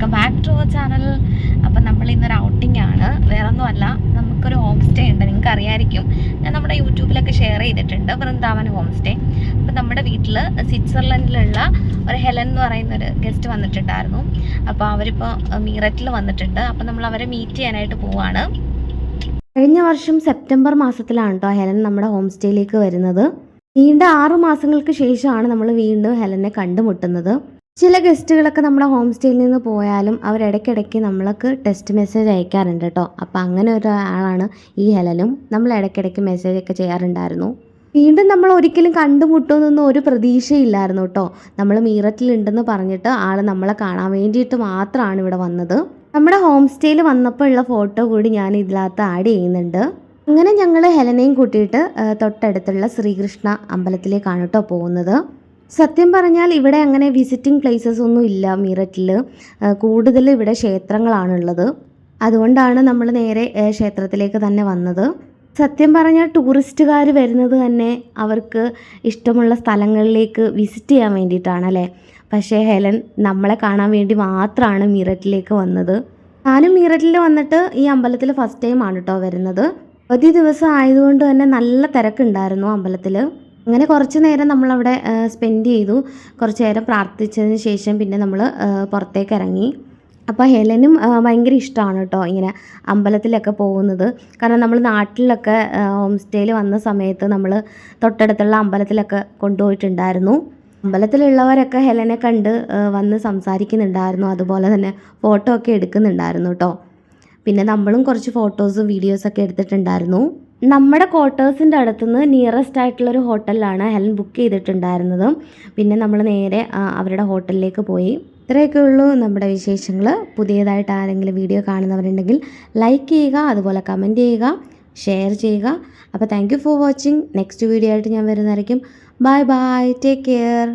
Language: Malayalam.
Welcome back to our channel. അപ്പം നമ്മൾ ഇന്നൊരു ഔട്ടിംഗ് ആണ്, വേറൊന്നുമല്ല, നമുക്കൊരു ഹോം സ്റ്റേ ഉണ്ട്. നിങ്ങൾക്ക് അറിയാമായിരിക്കും, ഞാൻ നമ്മുടെ യൂട്യൂബിലൊക്കെ ഷെയർ ചെയ്തിട്ടുണ്ട്, വൃന്ദാവൻ ഹോം സ്റ്റേ. അപ്പം നമ്മുടെ വീട്ടിൽ സ്വിറ്റ്സർലൻഡിലുള്ള ഒരു ഹെലൻ എന്ന് പറയുന്നൊരു ഗസ്റ്റ് വന്നിട്ടുണ്ടായിരുന്നു. അപ്പോൾ അവരിപ്പോൾ മീററ്റിൽ വന്നിട്ടുണ്ട്. അപ്പം നമ്മൾ അവരെ മീറ്റ് ചെയ്യാനായിട്ട് പോവാണ്. കഴിഞ്ഞ വർഷം സെപ്റ്റംബർ മാസത്തിലാണ് കേട്ടോ ഹെലൻ നമ്മുടെ ഹോം സ്റ്റേയിലേക്ക് വരുന്നത്. നീണ്ട 6 മാസങ്ങൾക്ക് ശേഷമാണ് നമ്മൾ വീണ്ടും ഹെലനെ കണ്ടുമുട്ടുന്നത്. ചില ഗസ്റ്റുകളൊക്കെ നമ്മുടെ ഹോം സ്റ്റേയിൽ നിന്ന് പോയാലും അവരിടയ്ക്കിടയ്ക്ക് നമ്മൾക്ക് ടെക്സ്റ്റ് മെസ്സേജ് അയക്കാറുണ്ട് കേട്ടോ. അപ്പോൾ അങ്ങനെ ഒരാളാണ് ഈ ഹെലനും. നമ്മൾ ഇടയ്ക്കിടയ്ക്ക് മെസ്സേജൊക്കെ ചെയ്യാറുണ്ടായിരുന്നു. വീണ്ടും നമ്മൾ ഒരിക്കലും കണ്ടുമുട്ടുമെന്നൊന്നും ഒരു പ്രതീക്ഷയില്ലായിരുന്നു കേട്ടോ. നമ്മൾ മീററ്റിലുണ്ടെന്ന് പറഞ്ഞിട്ട് ആൾ നമ്മളെ കാണാൻ വേണ്ടിയിട്ട് മാത്രമാണ് ഇവിടെ വന്നത്. നമ്മുടെ ഹോം സ്റ്റേയിൽ വന്നപ്പോൾ ഉള്ള ഫോട്ടോ കൂടി ഞാൻ ഇതിനകത്ത് ആഡ് ചെയ്യുന്നുണ്ട്. അങ്ങനെ ഞങ്ങൾ ഹെലനെയും കൂട്ടിയിട്ട് തൊട്ടടുത്തുള്ള ശ്രീകൃഷ്ണ അമ്പലത്തിലേക്കാണ് കേട്ടോ പോകുന്നത്. സത്യം പറഞ്ഞാൽ ഇവിടെ അങ്ങനെ വിസിറ്റിംഗ് പ്ലേസസ് ഒന്നും ഇല്ല മീററ്റിൽ. കൂടുതൽ ഇവിടെ ക്ഷേത്രങ്ങളാണുള്ളത്. അതുകൊണ്ടാണ് നമ്മൾ നേരെ ക്ഷേത്രത്തിലേക്ക് തന്നെ വന്നത്. സത്യം പറഞ്ഞാൽ ടൂറിസ്റ്റുകാർ വരുന്നത് തന്നെ അവർക്ക് ഇഷ്ടമുള്ള സ്ഥലങ്ങളിലേക്ക് വിസിറ്റ് ചെയ്യാൻ വേണ്ടിയിട്ടാണല്ലേ. പക്ഷേ ഹെലൻ നമ്മളെ കാണാൻ വേണ്ടി മാത്രമാണ് മീററ്റിലേക്ക് വന്നത്. ഞാനും മീററ്റിൽ വന്നിട്ട് ഈ അമ്പലത്തിൽ ഫസ്റ്റ് ടൈമാണ് കേട്ടോ വരുന്നത്. ഒരു ദിവസം ആയതുകൊണ്ട് തന്നെ നല്ല തിരക്കുണ്ടായിരുന്നു അമ്പലത്തിൽ. അങ്ങനെ കുറച്ച് നേരം നമ്മളവിടെ സ്പെൻഡ് ചെയ്തു. കുറച്ച് നേരം പ്രാർത്ഥിച്ചതിന് ശേഷം പിന്നെ നമ്മൾ പുറത്തേക്ക് ഇറങ്ങി. അപ്പോൾ ഹെലനും ഭയങ്കര ഇഷ്ടമാണ് കേട്ടോ ഇങ്ങനെ അമ്പലത്തിലൊക്കെ പോകുന്നത്. കാരണം നമ്മൾ നാട്ടിലൊക്കെ ഹോം സ്റ്റേയിൽ വന്ന സമയത്ത് നമ്മൾ തൊട്ടടുത്തുള്ള അമ്പലത്തിലൊക്കെ കൊണ്ടുപോയിട്ടുണ്ടായിരുന്നു. അമ്പലത്തിലുള്ളവരൊക്കെ ഹെലനെ കണ്ട് വന്ന് സംസാരിക്കുന്നുണ്ടായിരുന്നു. അതുപോലെ തന്നെ ഫോട്ടോ ഒക്കെ എടുക്കുന്നുണ്ടായിരുന്നു കേട്ടോ. പിന്നെ നമ്മളും കുറച്ച് ഫോട്ടോസും വീഡിയോസൊക്കെ എടുത്തിട്ടുണ്ടായിരുന്നു. നമ്മുടെ ക്വാർട്ടേഴ്സിൻ്റെ അടുത്തുനിന്ന് നിയറസ്റ്റ് ആയിട്ടുള്ളൊരു ഹോട്ടലിലാണ് ഹെലൻ ബുക്ക് ചെയ്തിട്ടുണ്ടായിരുന്നത്. പിന്നെ നമ്മൾ നേരെ അവരുടെ ഹോട്ടലിലേക്ക് പോയി. ഇത്രയൊക്കെ ഉള്ളൂ നമ്മുടെ വിശേഷങ്ങൾ. പുതിയതായിട്ട് ആരെങ്കിലും വീഡിയോ കാണുന്നവരുണ്ടെങ്കിൽ ലൈക്ക് ചെയ്യുക, അതുപോലെ കമൻറ്റ് ചെയ്യുക, ഷെയർ ചെയ്യുക. അപ്പോൾ thank you for watching. Next video ആയിട്ട് ഞാൻ വരുന്നതായിരിക്കും. Bye bye, take care.